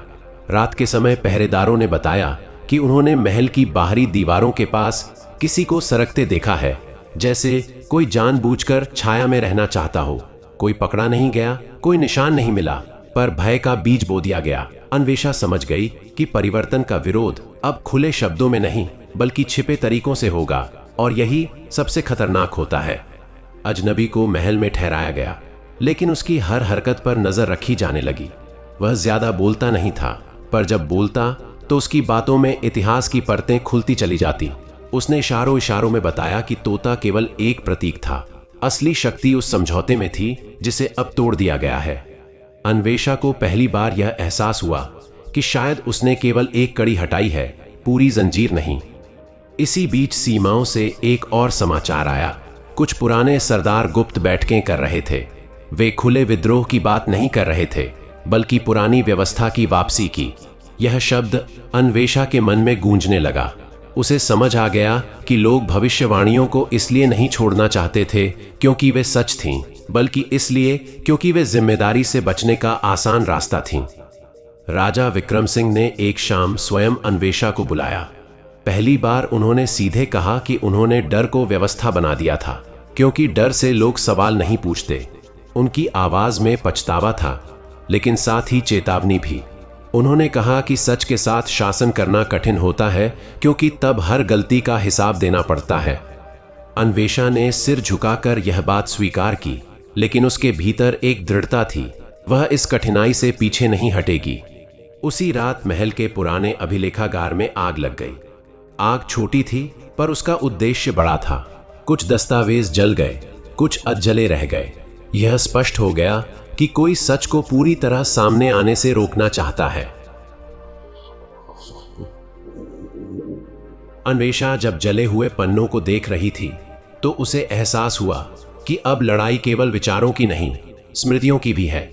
B: रात के समय पहरेदारों ने बताया कि उन्होंने महल की बाहरी दीवारों के पास किसी को सरकते देखा है। जैसे कोई जानबूझकर छाया में रहना चाहता हो। कोई पकड़ा नहीं गया, कोई निशान नहीं मिला, पर भय का बीज बो दिया गया। अन्वेषा समझ गई कि परिवर्तन का विरोध अब खुले शब्दों में नहीं बल्कि छिपे तरीकों से होगा, और यही सबसे खतरनाक होता है। अजनबी को महल में ठहराया गया, लेकिन उसकी हर हरकत पर नजर रखी जाने लगी। वह ज्यादा बोलता नहीं था, पर जब बोलता तो उसकी बातों में इतिहास की परतें खुलती चली जाती। उसने इशारों इशारों में बताया कि तोता केवल एक प्रतीक था, असली शक्ति उस समझौते में थी जिसे अब तोड़ दिया गया है। अन्वेषा को पहली बार यह एहसास हुआ कि शायद उसने केवल एक कड़ी हटाई है, पूरी जंजीर नहीं। इसी बीच सीमाओं से एक और समाचार आया। कुछ पुराने सरदार गुप्त बैठकें कर रहे थे। वे खुले विद्रोह की बात नहीं कर रहे थे, बल्कि पुरानी व्यवस्था की वापसी की। यह शब्द अन्वेषा के मन में गूंजने लगा। उसे समझ आ गया कि लोग भविष्यवाणियों को इसलिए नहीं छोड़ना चाहते थे क्योंकि वे सच थीं, बल्कि इसलिए क्योंकि वे जिम्मेदारी से बचने का आसान रास्ता थीं। राजा विक्रम सिंह ने एक शाम स्वयं अन्वेषा को बुलाया। पहली बार उन्होंने सीधे कहा कि उन्होंने डर को व्यवस्था बना दिया था, क्योंकि डर से लोग सवाल नहीं पूछते। उनकी आवाज में पछतावा था, लेकिन साथ ही चेतावनी भी। उन्होंने कहा कि सच के साथ शासन करना कठिन होता है, क्योंकि तब हर गलती का हिसाब देना पड़ता है। अन्वेषा ने सिर झुकाकर यह बात स्वीकार की, लेकिन उसके भीतर एक दृढ़ता थी। वह इस कठिनाई से पीछे नहीं हटेगी। उसी रात महल के पुराने अभिलेखागार में आग लग गई। आग छोटी थी, पर उसका उद्देश्य बड़ा था। कुछ दस्तावेज जल गए, कुछ अधजले रह गए। यह स्पष्ट हो गया कि कोई सच को पूरी तरह सामने आने से रोकना चाहता है। अन्वेषा जब जले हुए पन्नों को देख रही थी, तो उसे एहसास हुआ कि अब लड़ाई केवल विचारों की नहीं, स्मृतियों की भी है।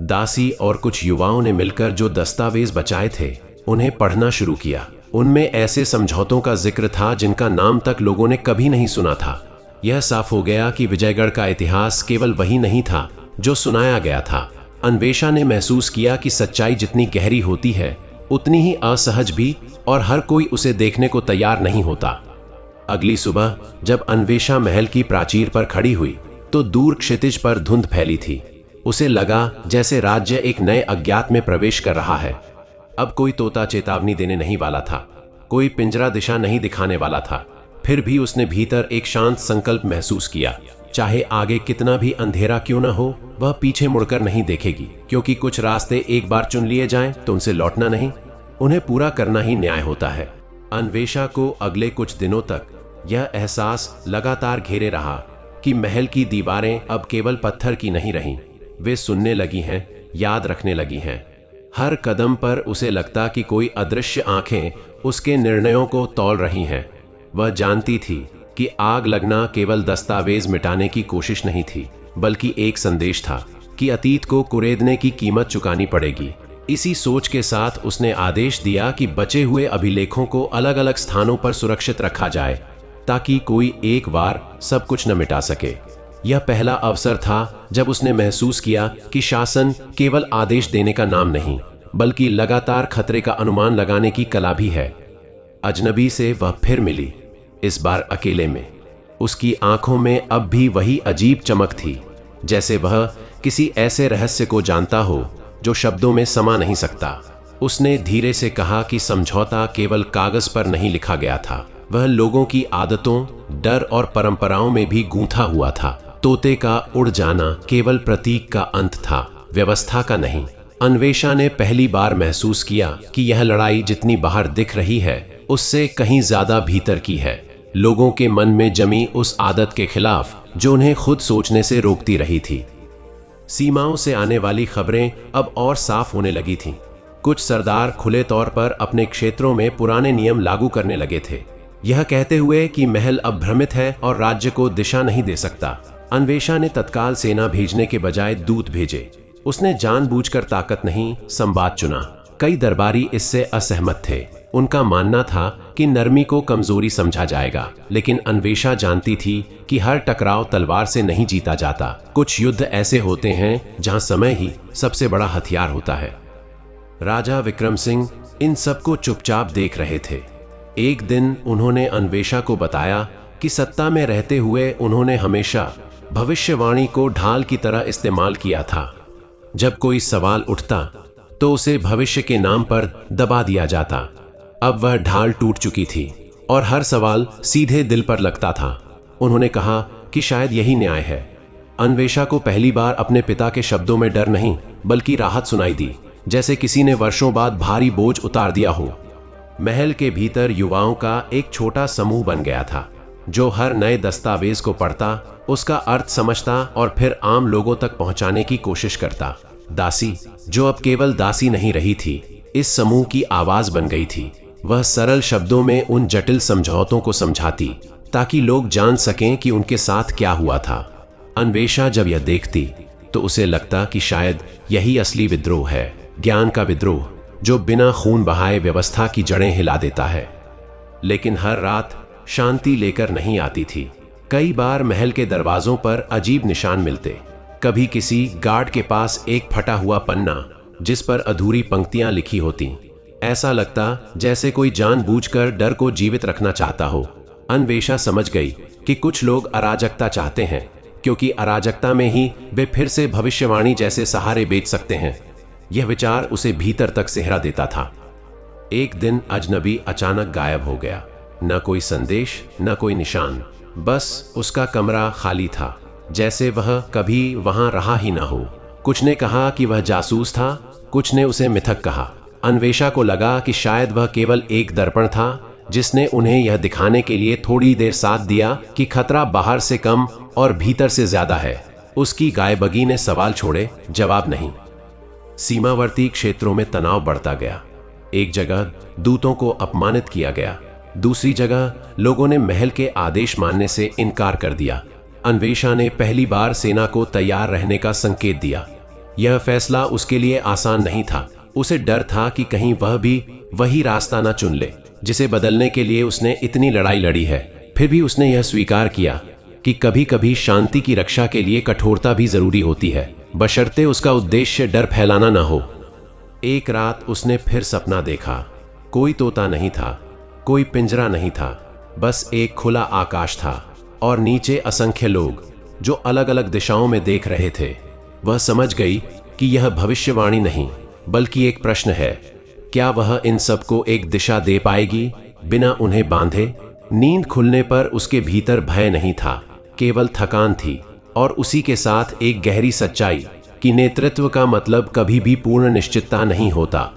B: दासी और कुछ युवाओं ने मिलकर जो दस्तावेज बचाए थे, उन्हें पढ़ना शुरू किया। उनमें ऐसे समझौतों का जिक्र था जिनका नाम तक लोगों ने कभी नहीं सुना था। यह साफ हो गया कि विजयगढ़ का इतिहास केवल वही नहीं था जो सुनाया गया था। अन्वेषा ने महसूस किया कि सच्चाई जितनी गहरी होती है, उतनी ही असहज भी, और हर कोई उसे देखने को तैयार नहीं होता। अगली सुबह जब अन्वेषा महल की प्राचीर पर खड़ी हुई, तो दूर क्षितिज पर धुंध फैली थी। उसे लगा जैसे राज्य एक नए अज्ञात में प्रवेश कर रहा है। अब कोई तोता चेतावनी देने नहीं वाला था, कोई पिंजरा दिशा नहीं दिखाने वाला था। फिर भी उसने भीतर एक शांत संकल्प महसूस किया। चाहे आगे कितना भी अंधेरा क्यों न हो, वह पीछे मुड़कर नहीं देखेगी, क्योंकि कुछ रास्ते एक बार चुन लिए जाएं तो उनसे लौटना नहीं, उन्हें पूरा करना ही न्याय होता है। अन्वेषा को अगले कुछ दिनों तक यह एहसास लगातार घेरे रहा कि महल की दीवारें अब केवल पत्थर की नहीं रहीं, वे सुनने लगी हैं, याद रखने लगी हैं। हर कदम पर उसे लगता कि कोई अदृश्य आंखें उसके निर्णयों को तौल रही हैं। वह जानती थी कि आग लगना केवल दस्तावेज मिटाने की कोशिश नहीं थी, बल्कि एक संदेश था कि अतीत को कुरेदने की कीमत चुकानी पड़ेगी। इसी सोच के साथ उसने आदेश दिया कि बचे हुए अभिलेखों को अलग अलग स्थानों पर सुरक्षित रखा जाए, ताकि कोई एक बार सब कुछ न मिटा सके। यह पहला अवसर था जब उसने महसूस किया कि शासन केवल आदेश देने का नाम नहीं, बल्कि लगातार खतरे का अनुमान लगाने की कला भी है। अजनबी से वह फिर मिली, इस बार अकेले में। उसकी आंखों में अब भी वही अजीब चमक थी, जैसे वह किसी ऐसे रहस्य को जानता हो जो शब्दों में समा नहीं सकता। उसने धीरे से कहा कि समझौता केवल कागज पर नहीं लिखा गया था, वह लोगों की आदतों, डर और परंपराओं में भी गूंथा हुआ था। तोते का उड़ जाना केवल प्रतीक का अंत था, व्यवस्था का नहीं। अन्वेषा ने पहली बार महसूस किया कि यह लड़ाई जितनी बाहर दिख रही है, उससे कहीं ज्यादा भीतर की है, लोगों के मन में जमी उस आदत के खिलाफ जो उन्हें खुद सोचने से रोकती रही थी। सीमाओं से आने वाली खबरें अब और साफ होने लगी थीं। कुछ सरदार खुले तौर पर अपने क्षेत्रों में पुराने नियम लागू करने लगे थे, यह कहते हुए कि महल अब भ्रमित है और राज्य को दिशा नहीं दे सकता। अन्वेषा ने तत्काल सेना भेजने के बजाय दूत भेजे। उसने जानबूझकर ताकत नहीं, संवाद चुना। कई दरबारी इससे असहमत थे। उनका मानना था कि नरमी को कमजोरी समझा जाएगा, लेकिन अन्वेषा जानती थी कि हर टकराव तलवार से नहीं जीता जाता। कुछ युद्ध ऐसे होते हैं जहां समय ही सबसे बड़ा हथियार होता है। राजा विक्रम सिंह इन सबको चुपचाप देख रहे थे। एक दिन उन्होंने अन्वेषा को बताया कि सत्ता में रहते हुए उन्होंने हमेशा भविष्यवाणी को ढाल की तरह इस्तेमाल किया था। जब कोई सवाल उठता तो उसे भविष्य के नाम पर दबा दिया जाता। अब वह ढाल टूट चुकी थी और हर सवाल सीधे दिल पर लगता था। उन्होंने कहा कि शायद यही न्याय है। अन्वेषा को पहली बार अपने पिता के शब्दों में डर नहीं बल्कि राहत सुनाई दी, जैसे किसी ने वर्षों बाद भारी बोझ उतार दिया हो। महल के भीतर युवाओं का एक छोटा समूह बन गया था, जो हर नए दस्तावेज को पढ़ता, उसका अर्थ समझता और फिर आम लोगों तक पहुंचाने की कोशिश करता। दासी, जो अब केवल दासी नहीं रही थी, इस समूह की आवाज बन गई थी। वह सरल शब्दों में उन जटिल समझौतों को समझाती ताकि लोग जान सकें कि उनके साथ क्या हुआ था। अन्वेषा जब यह देखती तो उसे लगता कि शायद यही असली विद्रोह है, ज्ञान का विद्रोह, जो बिना खून बहाए व्यवस्था की जड़ें हिला देता है। लेकिन हर रात शांति लेकर नहीं आती थी। कई बार महल के दरवाजों पर अजीब निशान मिलते। कभी किसी गार्ड के पास एक फटा हुआ पन्ना जिस पर अधूरी पंक्तियां लिखी होती। ऐसा लगता जैसे कोई जानबूझकर डर को जीवित रखना चाहता हो। अन्वेषा समझ गई कि कुछ लोग अराजकता चाहते हैं, क्योंकि अराजकता में ही वे फिर से भविष्यवाणी जैसे सहारे बेच सकते हैं। यह विचार उसे भीतर तक सेहरा देता था। एक दिन अजनबी अचानक गायब हो गया। न कोई संदेश, न कोई निशान, बस उसका कमरा खाली था, जैसे वह कभी वहां रहा ही ना हो। कुछ ने कहा कि वह जासूस था, कुछ ने उसे मिथक कहा। अन्वेषा को लगा कि शायद वह केवल एक दर्पण था, जिसने उन्हें यह दिखाने के लिए थोड़ी देर साथ दिया कि खतरा बाहर से कम और भीतर से ज्यादा है। उसकी गायबगी ने सवाल छोड़े, जवाब नहीं। सीमावर्ती क्षेत्रों में तनाव बढ़ता गया। एक जगह दूतों को अपमानित किया गया, दूसरी जगह लोगों ने महल के आदेश मानने से इनकार कर दिया। अन्वेषा ने पहली बार सेना को तैयार रहने का संकेत दिया। यह फैसला उसके लिए आसान नहीं था। उसे डर था कि कहीं वह भी वही रास्ता न चुन ले जिसे बदलने के लिए उसने इतनी लड़ाई लड़ी है। फिर भी उसने यह स्वीकार किया कि कभी कभी शांति की रक्षा के लिए कठोरता भी जरूरी होती है, बशर्ते उसका उद्देश्य डर फैलाना न हो। एक रात उसने फिर सपना देखा। कोई तोता नहीं था, कोई पिंजरा नहीं था, बस एक खुला आकाश था और नीचे असंख्य लोग जो अलग अलग दिशाओं में देख रहे थे। वह समझ गई कि यह भविष्यवाणी नहीं बल्कि एक प्रश्न है। क्या वह इन सबको एक दिशा दे पाएगी बिना उन्हें बांधे? नींद खुलने पर उसके भीतर भय नहीं था, केवल थकान थी और उसी के साथ एक गहरी सच्चाई कि नेतृत्व का मतलब कभी भी पूर्ण निश्चितता नहीं होता।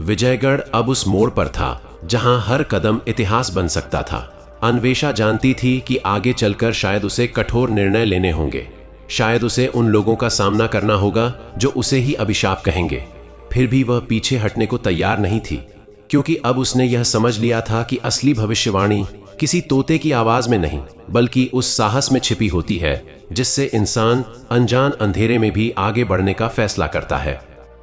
B: विजयगढ़ अब उस मोड़ पर था जहां हर कदम इतिहास बन सकता था। अन्वेषा जानती थी कि आगे चलकर शायद उसे कठोर निर्णय लेने होंगे, शायद उसे उन लोगों का सामना करना होगा जो उसे ही अभिशाप कहेंगे। फिर भी वह पीछे हटने को तैयार नहीं थी, क्योंकि अब उसने यह समझ लिया था कि असली भविष्यवाणी किसी तोते की आवाज में नहीं बल्कि उस साहस में छिपी होती है जिससे इंसान अनजान अंधेरे में भी आगे बढ़ने का फैसला करता है।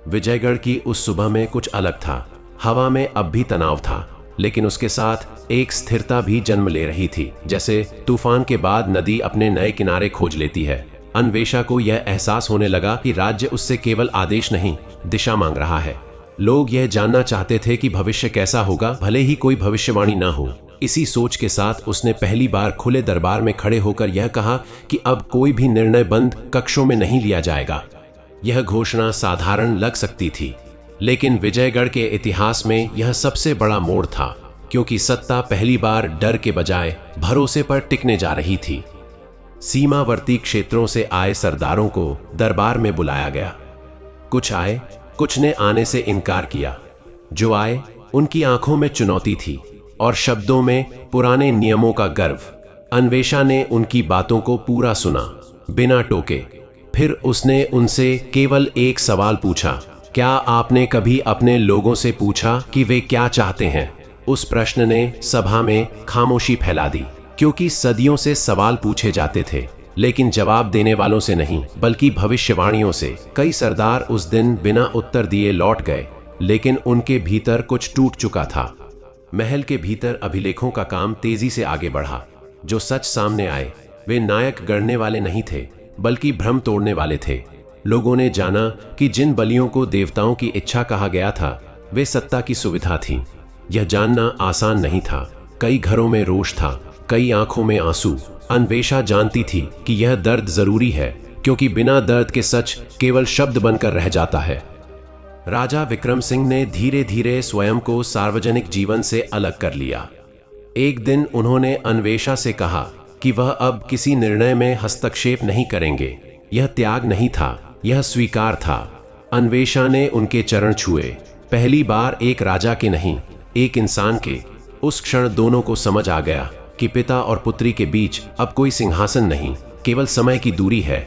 B: विजयगढ़ की उस सुबह में कुछ अलग था। हवा में अब भी तनाव था, लेकिन उसके साथ एक स्थिरता भी जन्म ले रही थी, जैसे तूफान के बाद नदी अपने नए किनारे खोज लेती है। अन्वेषा को यह एहसास होने लगा कि राज्य उससे केवल आदेश नहीं, दिशा मांग रहा है। लोग यह जानना चाहते थे कि भविष्य कैसा होगा, भले ही कोई भविष्यवाणी ना हो। इसी सोच के साथ उसने पहली बार खुले दरबार में खड़े होकर यह कहा कि अब कोई भी निर्णय बंद कक्षों में नहीं लिया जाएगा। यह घोषणा साधारण लग सकती थी, लेकिन विजयगढ़ के इतिहास में यह सबसे बड़ा मोड़ था, क्योंकि सत्ता पहली बार डर के बजाय भरोसे पर टिकने जा रही थी। सीमावर्ती क्षेत्रों से आए सरदारों को दरबार में बुलाया गया। कुछ आए, कुछ ने आने से इनकार किया। जो आए उनकी आंखों में चुनौती थी और शब्दों में पुराने नियमों का गर्व। अन्वेषा ने उनकी बातों को पूरा सुना, बिना टोके। फिर उसने उनसे केवल एक सवाल पूछा, क्या आपने कभी अपने लोगों से पूछा कि वे क्या चाहते हैं? उस प्रश्न ने सभा में खामोशी फैला दी, क्योंकि सदियों से सवाल पूछे जाते थे, लेकिन जवाब देने वालों से नहीं बल्कि भविष्यवाणियों से। कई सरदार उस दिन बिना उत्तर दिए लौट गए, लेकिन उनके भीतर कुछ टूट चुका था। महल के भीतर अभिलेखों का काम तेजी से आगे बढ़ा। जो सच सामने आए वे नायक गढ़ने वाले नहीं थे बल्कि भ्रम तोड़ने वाले थे। लोगों ने जाना कि जिन बलियों को देवताओं की इच्छा कहा गया था वे सत्ता की सुविधा थी। यह जानना आसान नहीं था। कई घरों में रोष था, कई आंखों में आंसू। अन्वेषा जानती थी कि यह दर्द जरूरी है, क्योंकि बिना दर्द के सच केवल शब्द बनकर रह जाता है। राजा विक्रम सिंह ने धीरे धीरे स्वयं को सार्वजनिक जीवन से अलग कर लिया। एक दिन उन्होंने अन्वेषा से कहा कि वह अब किसी निर्णय में हस्तक्षेप नहीं करेंगे। यह त्याग नहीं था, यह स्वीकार था। अन्वेषा ने उनके चरण छुए, पहली बार एक राजा के नहीं, एक इंसान के। उस क्षण दोनों को समझ आ गया कि पिता और पुत्री के बीच अब कोई सिंहासन नहीं, केवल समय की दूरी है।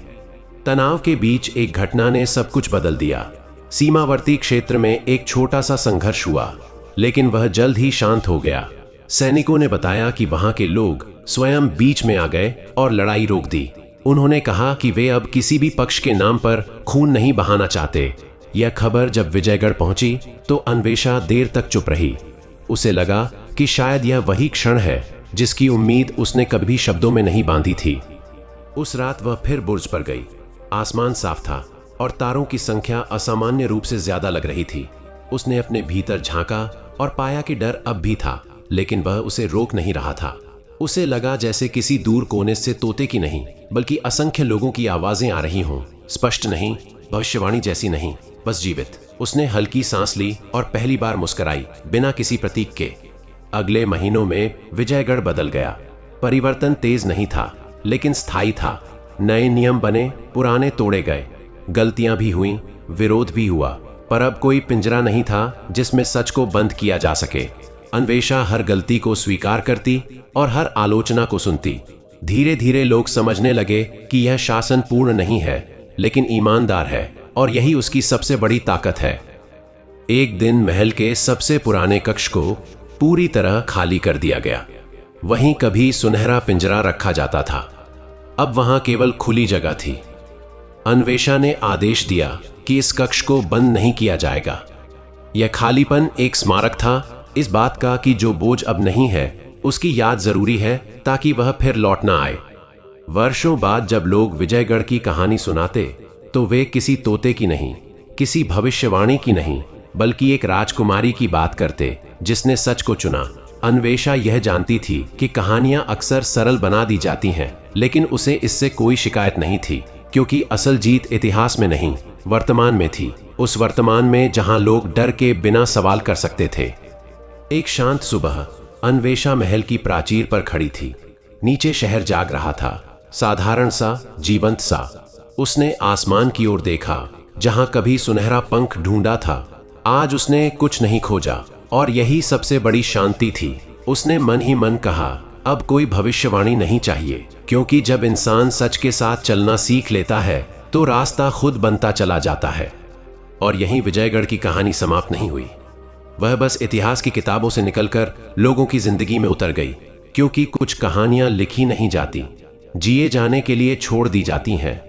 B: तनाव के बीच एक घटना ने सब कुछ बदल दिया। सीमावर्ती क्षेत्र में एक छोटा सा संघर्ष हुआ, लेकिन वह जल्द ही शांत हो गया। सैनिकों ने बताया कि वहां के लोग स्वयं बीच में आ गए और लड़ाई रोक दी। उन्होंने कहा कि वे अब किसी भी पक्ष के नाम पर खून नहीं बहाना चाहते। यह खबर जब विजयगढ़ पहुंची तो अन्वेषा देर तक चुप रही। उसे लगा कि शायद यह वही क्षण है जिसकी उम्मीद उसने कभी शब्दों में नहीं बांधी थी। उस रात वह फिर बुर्ज पर गई। आसमान साफ था और तारों की संख्या असामान्य रूप से ज्यादा लग रही थी। उसने अपने भीतर झांका और पाया कि डर अब भी था, लेकिन वह उसे रोक नहीं रहा था। उसे लगा जैसे किसी दूर कोने से तोते की नहीं, बल्कि असंख्य लोगों की आवाजें आ रही हों। स्पष्ट नहीं, भविष्यवाणी जैसी नहीं, बस जीवित। उसने हल्की सांस ली और पहली बार मुस्कुराई, बिना किसी प्रतीक के। अगले महीनों में विजयगढ़ बदल गया। परिवर्तन तेज नहीं था, लेकिन स्थायी था। नए नियम बने, पुराने तोड़े गए। गलतियां भी हुईं, विरोध भी हुआ, पर अब कोई पिंजरा नहीं था जिसमें सच को बंद किया जा सके। अन्वेषा हर गलती को स्वीकार करती और हर आलोचना को सुनती। धीरे धीरे लोग समझने लगे कि यह शासन पूर्ण नहीं है, लेकिन ईमानदार है, और यही उसकी सबसे बड़ी ताकत है। एक दिन महल के सबसे पुराने कक्ष को पूरी तरह खाली कर दिया गया। वहीं कभी सुनहरा पिंजरा रखा जाता था, अब वहां केवल खुली जगह थी। अन्वेषा ने आदेश दिया कि इस कक्ष को बंद नहीं किया जाएगा। यह खालीपन एक स्मारक था, इस बात का कि जो बोझ अब नहीं है उसकी याद जरूरी है, ताकि वह फिर लौट ना आए। वर्षों बाद जब लोग विजयगढ़ की कहानी सुनाते तो वे किसी तोते की नहीं, किसी भविष्यवाणी की नहीं, बल्कि एक राजकुमारी की बात करते जिसने सच को चुना। अन्वेषा यह जानती थी कि कहानियां अक्सर सरल बना दी जाती हैं, लेकिन उसे इससे कोई शिकायत नहीं थी, क्योंकि असल जीत इतिहास में नहीं, वर्तमान में थी। उस वर्तमान में जहां लोग डर के बिना सवाल कर सकते थे। एक शांत सुबह अन्वेषा महल की प्राचीर पर खड़ी थी। नीचे शहर जाग रहा था, साधारण सा, जीवंत सा। उसने आसमान की ओर देखा, जहां कभी सुनहरा पंख ढूंढा था, आज उसने कुछ नहीं खोजा, और यही सबसे बड़ी शांति थी। उसने मन ही मन कहा, अब कोई भविष्यवाणी नहीं चाहिए, क्योंकि जब इंसान सच के साथ चलना सीख लेता है तो रास्ता खुद बनता चला जाता है। और यहीं विजयगढ़ की कहानी समाप्त नहीं हुई। वह बस इतिहास की किताबों से निकलकर लोगों की जिंदगी में उतर गई, क्योंकि कुछ कहानियां लिखी नहीं जाती, जिए जाने के लिए छोड़ दी जाती हैं।